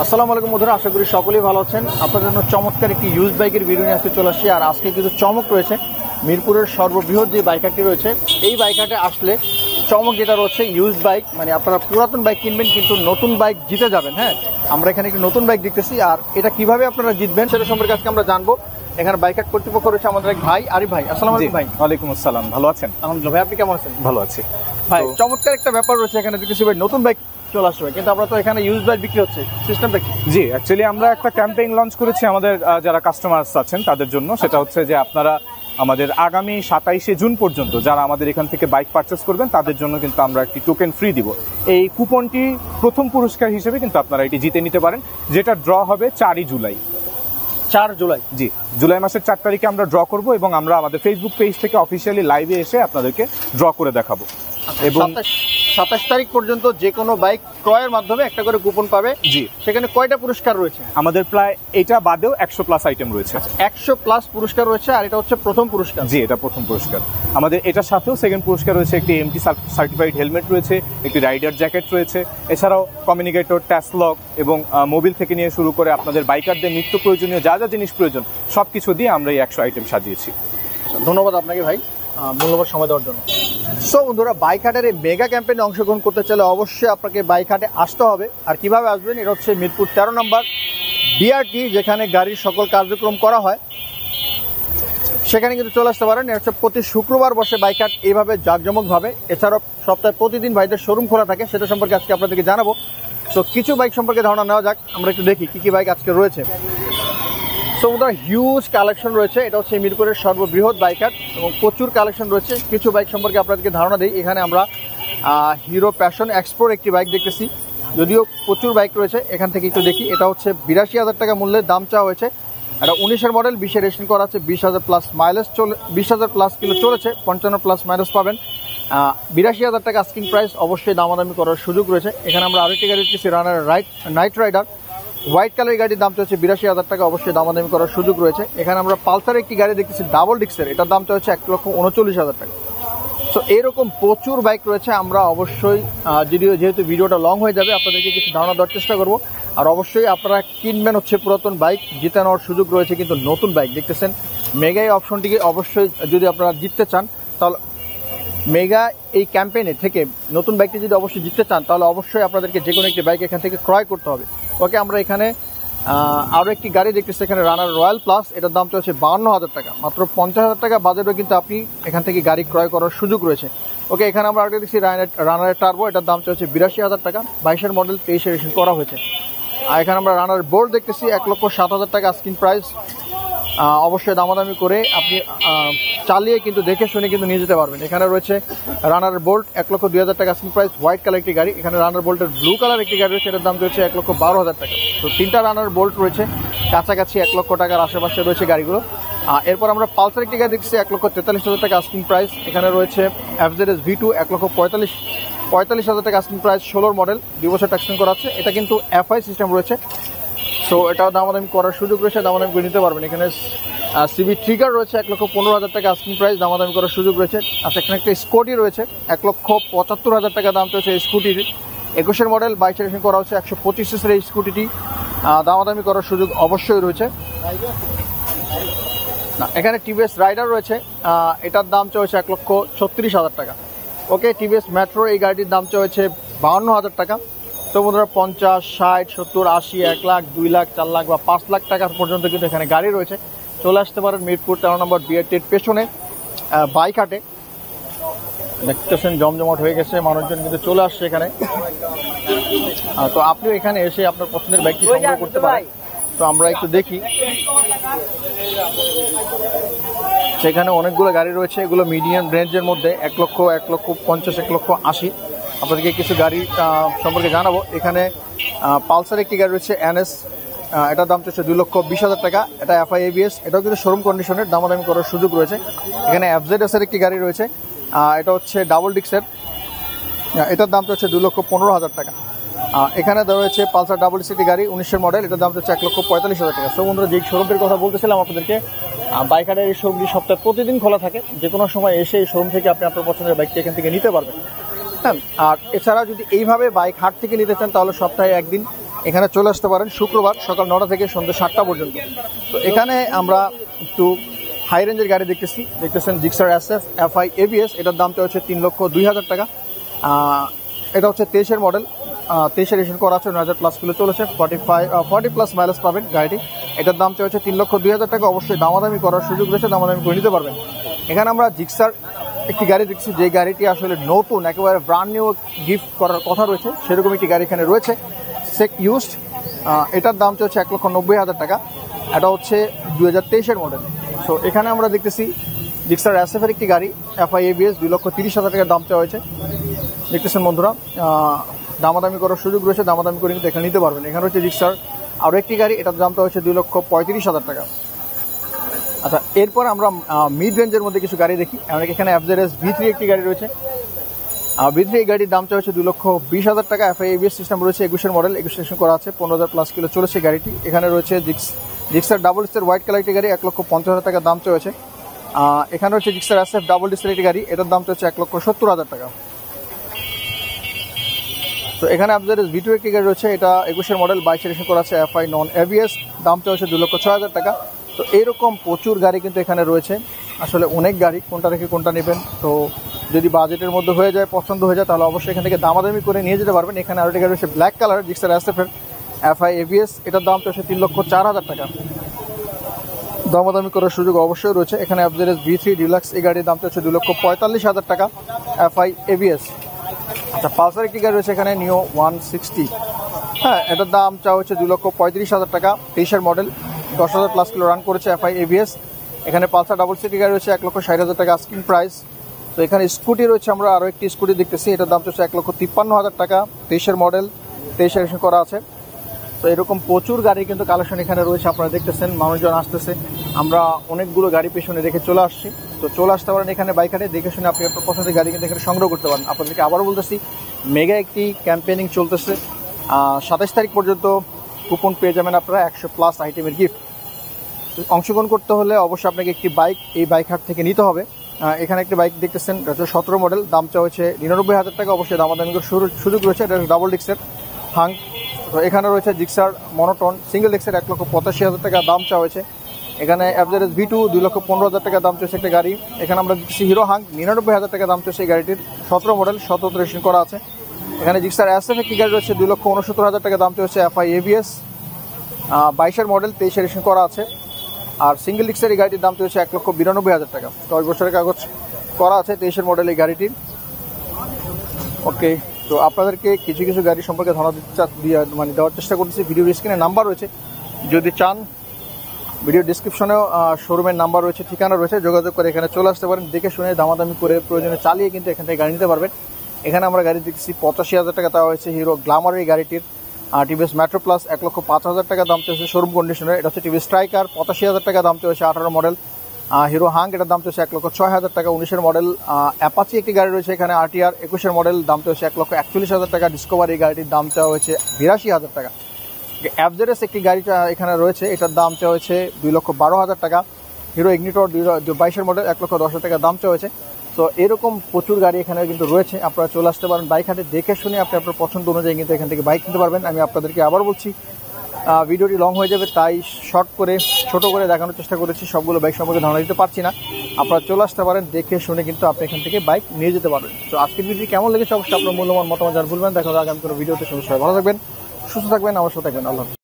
আসসালামু আলাইকুম বন্ধুরা, আশা করি সকলেই ভালো আছেন। আপনাদের জন্য চমৎকার একটি ইউজ বাইকের ভিডিও নিয়ে আজকে চলে আসছি। আর আজকে কিছু চমক রয়েছে। মিরপুরের সর্ববৃহৎ যে বাইক হাটটি রয়েছে, এই বাইক হাটে আসলে চমক যেটা রয়েছে ইউজ বাইক, মানে আপনারা পুরাতন বাইক কিনবেন কিন্তু নতুন বাইক জিতে যাবেন। হ্যাঁ, আমরা এখানে একটি নতুন বাইক দেখতেছি, আর এটা কিভাবে আপনারা জিতবেন সেটা সম্পর্কে আজকে আমরা জানবো। এখানে বাইক হাট কর্তৃপক্ষ রয়েছে আমাদের এক ভাই, আরিফ ভাই। আসসালামু আলাইকুম ভাই। ওয়ালাইকুম আসসালাম, ভালো আছেন? আলহামদুলিল্লাহ ভাই, আপনি কেমন আছেন? ভালো আছি ভাই। চমৎকার একটা ব্যাপার রয়েছে এখানে, দেখতেছি ভাই নতুন বাইক চলে আসবে, কিন্তু আমরা তো এখানে ইউজ বাইক বিক্রি হচ্ছে, সিস্টেমটা কি? জি, অ্যাকচুয়ালি আমরা একটা ক্যাম্পেইন লঞ্চ করেছি আমাদের যারা কাস্টমার্স আছেন তাদের জন্য। সেটা হচ্ছে যে আপনারা আমাদের আগামী 27শে জুন পর্যন্ত যারা আমাদের এখান থেকে বাইক পারচেস করবেন তাদের জন্য কিন্তু আমরা একটি টোকেন ফ্রি দিব। এই কুপনটি প্রথম পুরস্কার হিসেবে কিন্তু আপনারা এটি জিতে নিতে পারেন, যেটা ড্র হবে 4 জুলাই। 4 জুলাই? জি, জুলাই মাসের 4 তারিখে আমরা ড্র করব এবং আমরা আমাদের ফেসবুক পেজ থেকে অফিসিয়ালি লাইভে এসে আপনাদেরকে ড্র করে দেখাবো। এবং 27 তারিখ পর্যন্ত যে কোনো বাইক ক্রয়ের মাধ্যমে একটা করে কুপন পাবে। জি, সেখানে কয়টা পুরস্কার রয়েছে? আমাদের প্রায় এটা বাদেও 100+ আইটেম রয়েছে। 100+ পুরস্কার রয়েছে, আর এটা হচ্ছে প্রথম পুরস্কার। জি, এটা প্রথম পুরস্কার। আমাদের এটার সাথেও সেকেন্ড পুরস্কার রয়েছে, একটি এমটি সার্টিফাইড হেলমেট রয়েছে, একটি রাইডার জ্যাকেট রয়েছে, এছাড়াও কমিউনিকেটর, ট্যাসলক এবং মোবিল থেকে নিয়ে শুরু করে আপনাদের বাইকারদের নিত্য প্রয়োজনীয় যা যা জিনিস প্রয়োজন সবকিছু দিয়ে আমরা এই 100 আইটেম সাজিয়েছি। ধন্যবাদ আপনাকে ভাই, মূল্যবান সময় দেওয়ার জন্য। সো বন্ধুরা, বাইক হাটের এই মেগা ক্যাম্পেইনে অংশগ্রহণ করতে চাইলে অবশ্যই আপনাকে বাইক হাটে আসতে হবে। আর কিভাবে আসবেন? এটা হচ্ছে মিরপুর 13 নম্বর বিআরটি, যেখানে গাড়ির সকল কার্যক্রম করা হয়, সেখানে কিন্তু চলে আসতে পারেন। এটা হচ্ছে প্রতি শুক্রবার বসে বাইক হাট এইভাবে জাঁকজমকভাবে। এছাড়াও সপ্তাহে প্রতিদিন ভাইদের শোরুম খোলা থাকে, সেটা সম্পর্কে আজকে আপনাদেরকে জানাবো। তো কিছু বাইক সম্পর্কে ধারণা নেওয়া যাক, আমরা একটু দেখি কি কি বাইক আজকে রয়েছে। সো বন্ধুরা, হিউজ কালেকশন রয়েছে। এটা হচ্ছে মিরপুরের সর্ববৃহৎ বাইক হাট এবং প্রচুর কালেকশন রয়েছে। কিছু বাইক সম্পর্কে আপনাদেরকে ধারণা দিই। এখানে আমরা হিরো প্যাশন এক্সপ্লোর একটি বাইক দেখতেছি, যদিও প্রচুর বাইক রয়েছে। এখান থেকে একটু দেখি। এটা হচ্ছে 82,000 টাকা মূল্যের দাম চাওয়া হয়েছে। এটা 19-এর মডেল, 20-এ রেজিস্ট্রেশন করা আছে, 20,000+ মাইলেজ 20,000+ কিলো চলেছে, 55+ মাইলেজ পাবেন। 82,000 টাকা আস্কিং প্রাইস, অবশ্যই দামাদামি করার সুযোগ রয়েছে। এখানে আমরা আরেকটি গাড়ি দেখতেছি, রানার নাইট রাইডার হোয়াইট কালারের গাড়ির দাম হচ্ছে 82,000 টাকা, অবশ্যই দামাদামি করার সুযোগ রয়েছে। এখানে আমরা পালসার একটি গাড়ি দেখতেছি ডাবল ডিক্সের, এটার দাম হচ্ছে 1,39,000 টাকা। সো এরকম প্রচুর বাইক রয়েছে। আমরা অবশ্যই যেহেতু ভিডিওটা লং হয়ে যাবে, আপনাদেরকে কিছু ধারণা দেওয়ার চেষ্টা করব। আর অবশ্যই আপনারা কিনবেন হচ্ছে পুরাতন বাইক, জিতে নেওয়ার সুযোগ রয়েছে কিন্তু নতুন বাইক দেখতেছেন। মেগা এই অপশনটিকে অবশ্যই যদি আপনারা জিততে চান, তাহলে মেগা এই ক্যাম্পেইনে থেকে নতুন বাইকটি যদি অবশ্যই জিততে চান, তাহলে অবশ্যই আপনাদেরকে যে কোনো একটি বাইক এখান থেকে ক্রয় করতে হবে। ওকে, আমরা এখানে আরও একটি গাড়ি দেখতেছি, এখানে রানার রয়্যাল প্লাস, এটার দাম হচ্ছে 52,000 টাকা। মাত্র 50,000 টাকা বাজেটও কিন্তু আপনি এখান থেকে গাড়ি ক্রয় করার সুযোগ রয়েছে। ওকে, এখানে আমরা আরেকটা দেখছি রানারের টার্বো, এটার দাম হচ্ছে 82,000 টাকা, 22-এর মডেল, 23-এ রেজিস্ট্রেশন করা হয়েছে। আর এখানে আমরা রানার বোল্ট দেখতেছি, 1,07,000 টাকা আস্কিং প্রাইস। অবশ্যই দামাদামি করে আপনি চালিয়ে কিন্তু দেখে শুনে কিন্তু নিয়ে যেতে পারবেন। এখানে রয়েছে রানার বোল্ট, 1,02,000 টাকা আস্কিং প্রাইস, হোয়াইট কালার একটি গাড়ি। এখানে রানার বোল্টের ব্লু কালার একটি গাড়ি রয়েছে, এটার দাম রয়েছে 1,12,000 টাকা। তো 3টা রানার বোল্ট রয়েছে, কাছাকাছি 1 লক্ষ টাকার আশেপাশে রয়েছে গাড়িগুলো। এরপর আমরা পালসার একটি গাড়ি দেখছি, 1,43,000 টাকা আস্কিং প্রাইস। এখানে রয়েছে FZS V2, 1,45,000 টাকা আস্কিং প্রাইস, 16 মডেল, 2 বছর ট্যাক্সিং করা আছে। এটা কিন্তু FI সিস্টেম রয়েছে, সো এটাও দামাদামি করার সুযোগ রয়েছে, দামাদামি করে নিতে পারবেন। এখানে সিবি ট্রিগার রয়েছে, 1,15,000 টাকা আস্কিং প্রাইস, দামাদামি করার সুযোগ রয়েছে। আচ্ছা, এখানে একটা স্কুটি রয়েছে, 1,75,000 টাকা দাম চলছে এই স্কুটির, 21-এর মডেল, 22-এ রেজিস্ট্রেশন করা হচ্ছে, 125 সিসির এই স্কুটিটি, দামাদামি করার সুযোগ অবশ্যই রয়েছে। না, এখানে টিভিএস রাইডার রয়েছে, এটার দাম চলছে 1,36,000 টাকা। ওকে, টিভিএস মেট্রো এই গাড়িটির দাম চলছে 52,000 টাকা। তো বন্ধুরা, 50, 60, 70, 80, 1 লাখ, 2 লাখ, 4 লাখ বা 5 লাখ টাকা পর্যন্ত কিন্তু এখানে গাড়ি রয়েছে। চলে আসতে পারেন মিরপুর 13 নম্বর বিআরটির পেছনে বাইক হাটে। দেখতেছেন জমজমাট হয়ে গেছে, মানুষজন কিন্তু চলে আসছে এখানে। তো আপনিও এখানে এসে আপনার পছন্দের বাইকটি সংগ্রহ করতে পারেন। তো আমরা একটু দেখি, সেখানে অনেকগুলো গাড়ি রয়েছে, এগুলো মিডিয়াম রেঞ্জের মধ্যে, 1,00,000, 1,50,000, 1,80,000। আপনাদেরকে কিছু গাড়ি সম্পর্কে জানাবো। এখানে পালসার একটি গাড়ি রয়েছে NS, এটার দাম হচ্ছে 2,20,000 টাকা। এটা FI ABS, এটাও কিন্তু শোরুম কন্ডিশনের, দামাদামি করার সুযোগ রয়েছে। এখানে FZS-এর একটি গাড়ি রয়েছে, এটা হচ্ছে ডাবল ডিক্সের, এটার দাম হচ্ছে 2,15,000 টাকা। এখানে দেওয়া হয়েছে পালসার ডাবল সিটি গাড়ি, 19-এর মডেল, এটার দাম হচ্ছে 1,45,000 টাকা। সো বন্ধুরা, যে শোরুমের কথা বলতেছিলাম আপনাদেরকে, বাইক হাটের এই শোরুমটি সপ্তাহে প্রতিদিন খোলা থাকে। যে কোনো সময় এসে এই শোরুম থেকে আপনি আপনার পছন্দের বাইকটি এখান থেকে নিতে পারবেন। হ্যাঁ, আর এছাড়া যদি এইভাবে বাইক হাট থেকে নিতে চান, তাহলে সপ্তাহে একদিন এখানে চলে আসতে পারেন শুক্রবার সকাল 9টা থেকে সন্ধ্যা 7টা পর্যন্ত। তো এখানে আমরা একটু হাই রেঞ্জের গাড়ি দেখতেছেন জিক্সার SF FI ABS, এটার দামটা হচ্ছে 3,02,000 টাকা। এটা হচ্ছে 23-এর মডেল, 23 রেজিস্ট্রেশন করা আছে, 9,000 প্লাস কিলো চলেছে, 40 প্লাস মাইলেজ পাবেন গাড়িটি। এটার দামটা হচ্ছে 3,02,000 টাকা। অবশ্যই দামাদামি করার সুযোগ রয়েছে, দামাদামি করে নিতে পারবেন। এখানে আমরা জিক্সার একটি গাড়ি দেখছি, যে গাড়িটি আসলে নতুন একেবারে ব্র্যান্ড নিউ গিফট করার কথা রয়েছে, সেরকম একটি গাড়ি এখানে রয়েছে, সেক ইউজড। এটার দাম হচ্ছে 1,90,000 টাকা। এটা হচ্ছে 2023-এর মডেল। তো এখানে আমরা দেখতেছি জিক্সার SF-এর একটি গাড়ি FI ABS, 2,30,000 টাকার দাম চাওয়া হয়েছে। দেখতেছেন বন্ধুরা, দামাদামি করার সুযোগ রয়েছে, দামাদামি করে কিন্তু এখানে নিতে পারবেন। এখানে হচ্ছে জিক্সার আরও একটি গাড়ি, এটার দামটা হচ্ছে 2,35,000 টাকা। আচ্ছা, এরপর আমরা মিড রেঞ্জের মধ্যে কিছু গাড়ি দেখি। আমাদের এখানে FZS V3 একটি গাড়ি রয়েছে। V3 এই গাড়ির দামটা হচ্ছে 2,20,000 টাকা। FI ABS সিস্টেম রয়েছে, 21-এর মডেল, 21 রেজিস্ট্রেশন করা আছে, 15,000 প্লাস কিলো চলেছে গাড়িটি। এখানে রয়েছে জিক্সার ডাবল ডিস্কের হোয়াইট কালার একটি গাড়ি, 1,50,000 টাকা দাম চলেছে। এখানে হচ্ছে জিক্সার SF ডাবল ডিস্কের একটি গাড়ি, এটার দামটা হচ্ছে 1,70,000 টাকা। তো এখানে আপনাদের V2 একটি গাড়ি রয়েছে, এটা 21-এর মডেল, 22 রেজিস্ট্রেশন করা আছে, FI নন ABS, দামটা হচ্ছে 2,06,000 টাকা। তো এইরকম প্রচুর গাড়ি কিন্তু এখানে রয়েছে, আসলে অনেক গাড়ি, কোনটা রেখে কোনটা নেবেন। তো যদি বাজেটের মধ্যে হয়ে যায়, পছন্দ হয়ে যায়, তাহলে অবশ্যই এখান থেকে দামাদামি করে নিয়ে যেতে পারবেন। এখানে আরও একটি গাড়ি রয়েছে ব্ল্যাক কালার জিক্সার SF-এর FI ABS, এটার দামটা হচ্ছে 3,04,000 টাকা। দামাদামি করার সুযোগ অবশ্যই রয়েছে। এখানে FZS V3 ডিলাক্স এই গাড়ির দামটা হচ্ছে 2,45,000 টাকা, FI ABS। আচ্ছা, পালসার একটি গাড়ি রয়েছে এখানে নিও 160, হ্যাঁ, এটার দাম চাওয়া হচ্ছে 2,35,000 টাকা, 23-এর মডেল, 10,000 প্লাস কিলো রান করেছে, FI ABS। এখানে পালসার ডাবল সিটি গাড়ি রয়েছে, 1,60,000 টাকা আস্কিং প্রাইস। তো এখানে স্কুটি রয়েছে, আমরা আরও একটি স্কুটি দেখতেছি, এটার দাম হচ্ছে 1,53,000 টাকা, 23-এর মডেল, 23 রেজিস্ট্রেশন করা আছে। তো এরকম প্রচুর গাড়ি কিন্তু কালেকশন এখানে রয়েছে, আপনারা দেখতেছেন মানুষজন আসতেছে। আমরা অনেকগুলো গাড়ি পেছনে রেখে চলে আসছি। তো চলে আসতে পারেন এখানে বাইক হাটে, দেখে শুনে আপনি আপনার পছন্দের গাড়ি কিন্তু এখানে সংগ্রহ করতে পারেন। আপনাদেরকে আবারও বলতেছি, মেগা একটি ক্যাম্পেইনিং চলতেছে, 27 তারিখ পর্যন্ত কুপন পেয়ে যাবেন আপনারা 100 প্লাস আইটেমের গিফট। অংশগ্রহণ করতে হলে অবশ্যই আপনাকে একটি বাইক এই বাইক হাট থেকে নিতে হবে। এখানে একটি বাইক দেখতেছেন, 17 মডেল, দামটা হচ্ছে 99,000 টাকা। অবশ্যই দামাদামি করার সুযোগ রয়েছে। এটা ডাবল ডিস্কের হাং। তো এখানে রয়েছে জিক্সার মনোটন সিঙ্গেল ডিস্কের, 1,85,000 টাকা দাম চাওয়া হয়েছে। এখানে FZS V2 2,15,000 টাকা দাম চলছে একটা গাড়ি। এখানে আমরা দেখছি হিরো হাং, 99,000 টাকা দাম চলছে এই গাড়িটির, 17 মডেল, 17 রেজিস্ট্রেশন করা আছে। এখানে জিক্সার SF একটি গাড়ি রয়েছে, 2,69,000 টাকা দাম চলছে, FI ABS, 22-এর মডেল, 23 রেজিস্ট্রেশন করা আছে। আর সিঙ্গেল ডিস্কের এই গাড়িটির দাম চলছে 1,92,000 টাকা, 10 বছরের কাগজ করা আছে, 23-এর মডেল এই গাড়িটির। ওকে, তো আপনাদেরকে কিছু কিছু গাড়ি সম্পর্কে ধারণা দেওয়ার চেষ্টা করতেছি। ভিডিও স্ক্রিনে নাম্বার রয়েছে, যদি চান ভিডিও ডিসক্রিপশনেও শোরুমের নাম্বার রয়েছে, ঠিকানা রয়েছে, যোগাযোগ করে এখানে চলে আসতে পারেন। দেখে শুনে দামাদামি করে প্রয়োজনে চালিয়ে কিন্তু এখান থেকে গাড়ি নিতে পারবেন। এখানে আমরা গাড়ি দেখছি 85,000 টাকা দেওয়া হয়েছে হিরো গ্ল্যামারের এই গাড়িটির। টিভিএস মেট্রো প্লাস 1,05,000 টাকা দাম চলছে শোরুম কন্ডিশনের। এটা হচ্ছে টিভিএস স্ট্রাইকার, 85,000 টাকা দাম চলছে, 18 মডেল। হিরো হাং, এটার দাম চলছে 1,06,000 টাকা, 19-এর মডেল। অ্যাপাচি একটি গাড়ি রয়েছে এখানে RTR, 21-এর মডেল, দাম চলছে 1,41,000 টাকা। ডিসকভার এই গাড়িটির দাম চাওয়া হয়েছে 82,000 টাকা। FZS একটি গাড়িটা এখানে রয়েছে, এটার দাম চাওয়া হয়েছে 2,12,000 টাকা। হিরো ইগনিটর 22-এর মডেল, 1,10,000 টাকা দাম চাওয়া হয়েছে। তো এরকম প্রচুর গাড়ি এখানে কিন্তু রয়েছে, আপনারা চলে আসতে পারেন বাইক হাটে, দেখে শুনে আপনি আপনার পছন্দ অনুযায়ী কিন্তু এখান থেকে বাইক কিনতে পারবেন। আমি আপনাদেরকে আবার বলছি, ভিডিওটি লং হয়ে যাবে, তাই শর্ট করে ছোট করে দেখানোর চেষ্টা করেছি, সবগুলো বাইক সম্পর্কে ধারণা দিতে পারছি না। আপনারা চলে আসতে পারেন, দেখে শুনে কিন্তু আপনি এখান থেকে বাইক নিয়ে যেতে পারবেন। তো আজকের ভিডিওটি কেমন লেগেছে অবশ্যই আপনার মূল্যবান মতামত জানাতে ভুলবেন। দেখা হবে আগামী কোনো ভিডিওতে। সবাই ভালো থাকবেন, সুস্থ থাকবেন, আমার সাথে থাকবেন। আল্লাহ।